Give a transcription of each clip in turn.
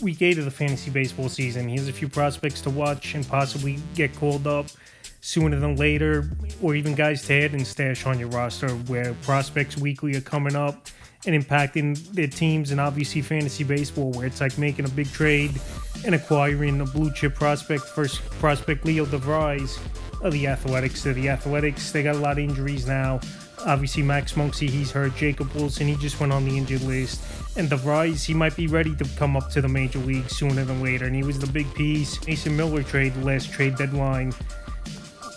week 8 of the fantasy baseball season. Here's a few prospects to watch and possibly get called up sooner than later, or even guys to add and stash on your roster, where prospects weekly are coming up and impacting their teams. And obviously fantasy baseball, where it's like making a big trade and acquiring a blue chip prospect. First prospect, Leo DeVries of the Athletics. The Athletics, they got a lot of injuries now. Obviously Max Muncy, he's hurt. Jacob Wilson, he just went on the injured list. And DeVries, he might be ready to come up to the major league sooner than later. And he was the big piece. Mason Miller trade, the last trade deadline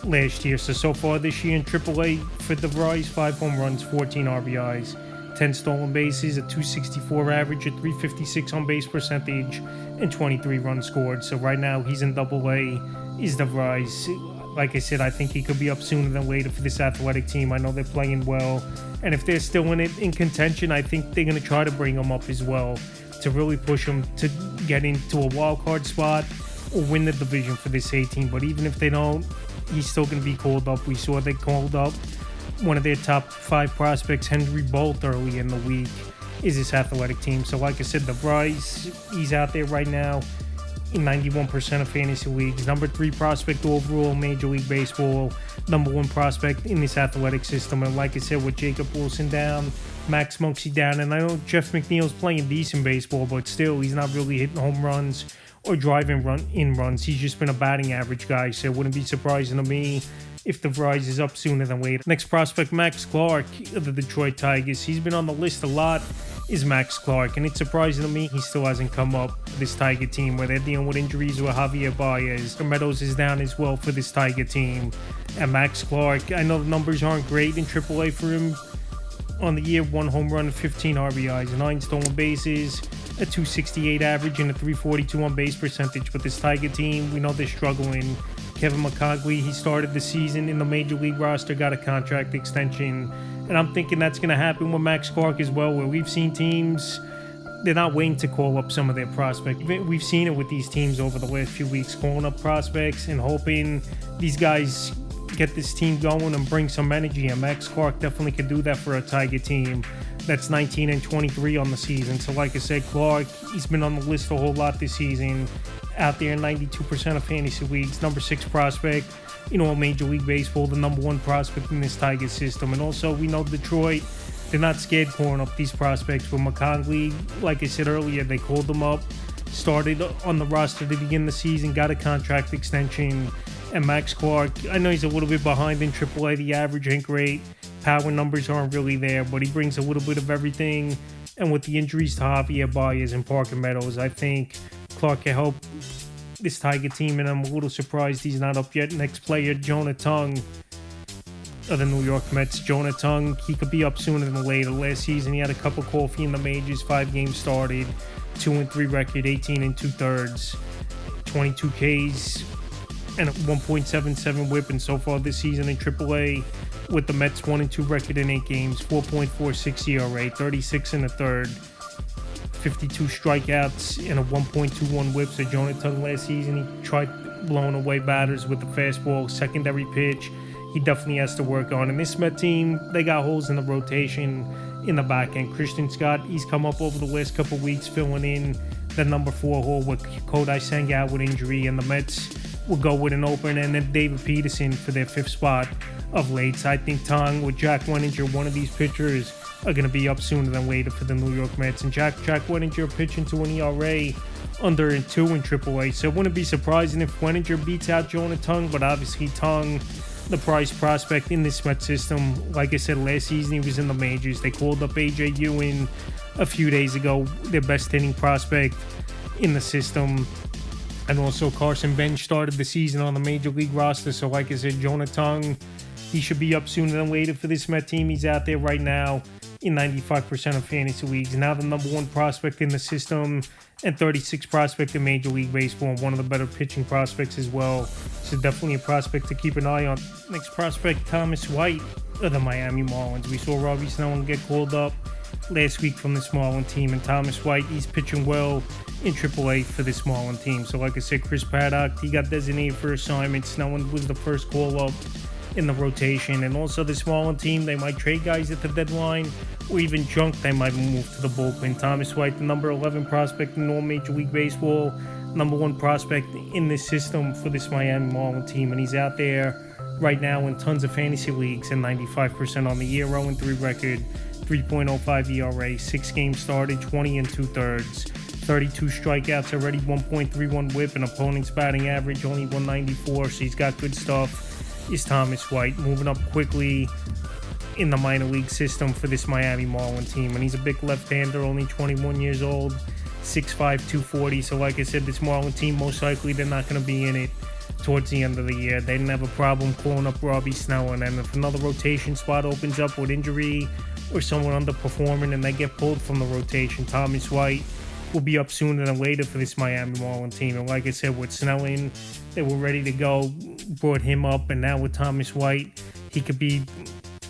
last year. So far this year in AAA for DeVries, 5 home runs, 14 RBIs, 10 stolen bases, a 264 average, a 356 on base percentage, and 23 runs scored. So right now he's in AA, is DeVries. Like I said, I think he could be up sooner than later for this Athletic team. I know they're playing well, and if they're still in contention, I think they're going to try to bring him up as well to really push him to get into a wild card spot or win the division for this A team. But even if they don't, he's still going to be called up. We saw they called up one of their top 5 prospects, Henry Bolt, early in the week, is this Athletic team. So like I said, DeVries, he's out there right now in 91% of fantasy leagues. Number 3 prospect overall, Major League Baseball. Number 1 prospect in this Athletic system. And like I said, with Jacob Wilson down, Max Muncy down, and I know Jeff McNeil's playing decent baseball, but still, he's not really hitting home runs or driving in runs. He's just been a batting average guy, so it wouldn't be surprising to me if DeVries is up sooner than later. Next prospect, Max Clark of the Detroit Tigers. He's been on the list a lot, is Max Clark, and it's surprising to me he still hasn't come up for this Tiger team, where they're dealing with injuries with Javier Baez. Meadows is down as well for this Tiger team. And Max Clark, I know the numbers aren't great in AAA for him on the year. 1 home run, 15 RBIs, 9 stolen bases, a 268 average, and a 342 on base percentage. But this Tiger team, we know they're struggling. Kevin McConaughey, he started the season in the Major League roster, got a contract extension. And I'm thinking that's going to happen with Max Clark as well, where we've seen teams, they're not waiting to call up some of their prospects. We've seen it with these teams over the last few weeks, calling up prospects and hoping these guys get this team going and bring some energy. And Max Clark definitely could do that for a Tiger team that's 19-23 on the season. So like I said, Clark, he's been on the list a whole lot this season, out there in 92% of fantasy leagues. Number 6 prospect in all Major League Baseball, the number 1 prospect in this Tiger system. And also, we know Detroit, they're not scared calling up these prospects. With McConaughey, like I said earlier, they called them up, started on the roster to begin the season, got a contract extension. And Max Clark, I know he's a little bit behind in AAA. The average ain't great. Power numbers aren't really there, but he brings a little bit of everything. And with the injuries to Javier Baez and Parker Meadows, I think Clark can help this Tiger team, and I'm a little surprised he's not up yet. Next player, Jonah Tung of the New York Mets. Jonah Tung, he could be up sooner than later. Last season, he had a cup of coffee in the majors, 5 games started, 2-3 record, 18 2/3, 22 Ks, and a 1.77 whip. And so far this season in AAA, with the Mets 1-2 record in 8 games, 4.46 ERA, 36 1/3. 52 strikeouts and a 1.21 whip. So Jonah Tung last season, he tried blowing away batters with the fastball, secondary pitch. He definitely has to work on. And this Met team, they got holes in the rotation in the back end. Christian Scott, he's come up over the last couple weeks, filling in the number 4 hole with Kodai Senga out with injury, and the Mets will go with an open, and then David Peterson for their 5th spot of late. So I think Tung with Jack Weninger, one of these pitchers, are going to be up sooner than later for the New York Mets. And Jack Weninger pitching to an ERA under 2 in AAA. So it wouldn't be surprising if Weninger beats out Jonah Tung, but obviously Tung, the prize prospect in this Mets system. Like I said, last season he was in the majors. They called up A.J. Ewing a few days ago, their best hitting prospect in the system. And also Carson Bench started the season on the Major League roster. So like I said, Jonah Tung, he should be up sooner than later for this Met team. He's out there right now in 95% of fantasy leagues. Now the number 1 prospect in the system and 36 prospect in Major League Baseball, and one of the better pitching prospects as well. So definitely a prospect to keep an eye on. Next prospect, Thomas White of the Miami Marlins. We saw Robbie Snelling get called up last week from this Marlin team, and Thomas White, he's pitching well in AAA for this Marlin team. So like I said, Chris Paddock, he got designated for assignment. Snelling was the first call up in the rotation. And also the smaller team, they might trade guys at the deadline or even junk they might move to the bullpen. Thomas White, the number 11 prospect in all Major League Baseball, number 1 prospect in this system for this Miami Marlin team. And he's out there right now in tons of fantasy leagues and 95% on the year, 0-3 record, 3.05 ERA, 6 games started, 20 and 2/3, 32 strikeouts already, 1.31 whip, and opponent's batting average only 194, so he's got good stuff. Is Thomas White moving up quickly in the minor league system for this Miami Marlin team, and he's a big left-hander, only 21 years old, 6'5", 240, so like I said, this Marlin team, most likely they're not going to be in it towards the end of the year. They didn't have a problem calling up Robbie Snelling, and if another rotation spot opens up with injury or someone underperforming and they get pulled from the rotation, Thomas White will be up sooner than later for this Miami Marlin team. And like I said, with Snelling, they were ready to go, brought him up, and now with Thomas White, he could be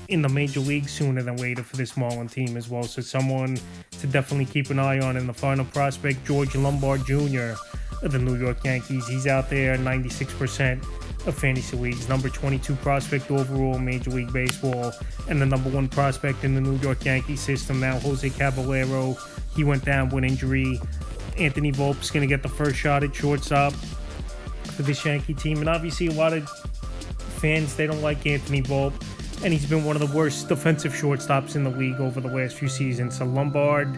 in the major league sooner than later for this Marlin team as well. So someone to definitely keep an eye on. In the final prospect, George Lombard Jr. of the New York Yankees. He's out there 96% of fantasy leagues, number 22 prospect overall in Major League Baseball, and the number 1 prospect in the New York Yankee system. Now Jose Caballero, he went down with injury. Anthony Volpe's going to get the first shot at shortstop for this Yankee team, and obviously a lot of fans, they don't like Anthony Volpe, and he's been one of the worst defensive shortstops in the league over the last few seasons. So Lombard,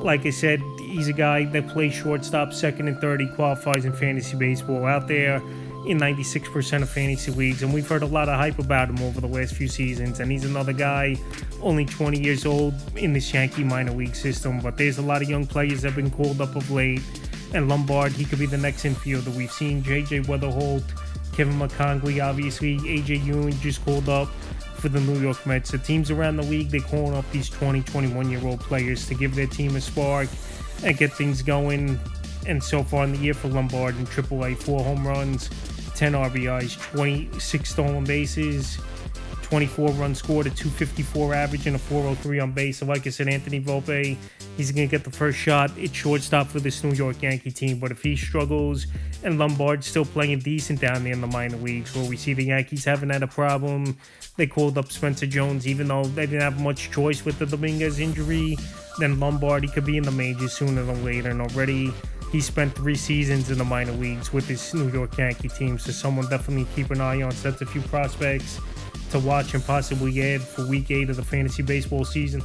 like I said, he's a guy that plays shortstop, second and third. He qualifies in fantasy baseball, out there in 96% of fantasy leagues, and we've heard a lot of hype about him over the last few seasons, and he's another guy only 20 years old in this Yankee minor league system. But there's a lot of young players that have been called up of late, and Lombard, he could be the next infielder. We've seen J.J. Weatherholt, Kevin McCongley, obviously A.J. Ewing just called up for the New York Mets. The teams around the league, they're calling up these 20, 21-year-old players to give their team a spark and get things going. And so far in the year for Lombard in AAA, 4 home runs, 10 RBIs, 26 stolen bases, 24 runs scored, a 254 average, and a 403 on base. So like I said, Anthony Volpe, he's going to get the first shot at shortstop for this New York Yankee team. But if he struggles and Lombard's still playing decent down there in the minor leagues, where we see the Yankees haven't had a problem, they called up Spencer Jones, even though they didn't have much choice with the Dominguez injury, then Lombard, he could be in the majors sooner than later. And already he spent 3 seasons in the minor leagues with this New York Yankee team, so someone definitely keep an eye on. So that's a few prospects to watch and possibly add for Week 8 of the fantasy baseball season.